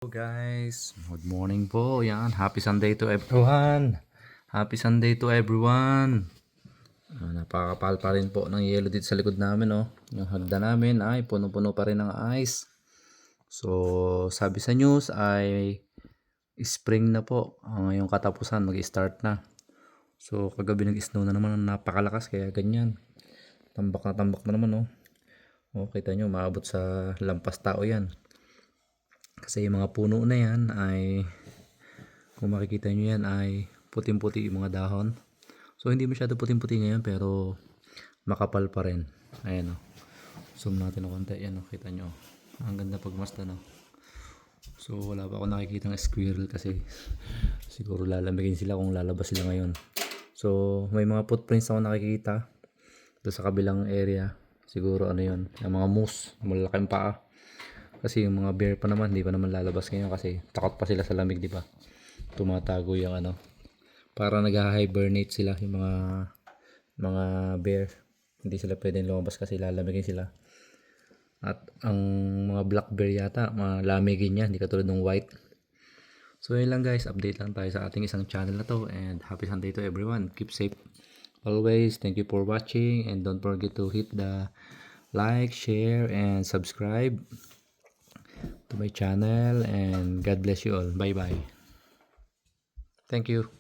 Hello guys, good morning po. Yan, happy Sunday to everyone. Happy Sunday to everyone. Napakapal pa rin po ng yelo dito sa likod namin, oh. Yung hagda namin ay puno-puno pa rin ng ice. So, sabi sa news ay spring na po. Yung katapusan mag-start na. So, kagabi nag-snow na naman, napakalakas kaya ganyan. Tambak na naman, oh. Oh, kita nyo, maabot sa lampas tao yan. Kasi yung mga puno na yan ay, kung makikita nyo yan, ay puting-puti yung mga dahon. So hindi masyado puting-puti ngayon pero makapal pa rin. Ayan o. Zoom natin ng konti. Ayan o, kita nyo. Ang ganda pagmasdan o. So wala pa ako nakikitang squirrel kasi siguro lalamigin sila kung lalabas sila ngayon. So may mga footprints ako nakikita doon sa kabilang area. Siguro ano yun, yung mga moose, malalaking paa. Kasi yung mga bear pa naman, di pa naman lalabas ngayon kasi takot pa sila sa lamig, di ba? Tumatago yung ano. Para nag-hibernate sila yung mga bear. Hindi sila pwedeng lumabas kasi lalamigin sila. At ang mga black bear yata, malamigin niya, hindi katulad ng white. So yun lang guys, update lang tayo sa ating isang channel na to and happy Sunday to everyone. Keep safe always. Thank you for watching and don't forget to hit the like, share and subscribe to my channel and God bless you all. Bye bye. Thank you.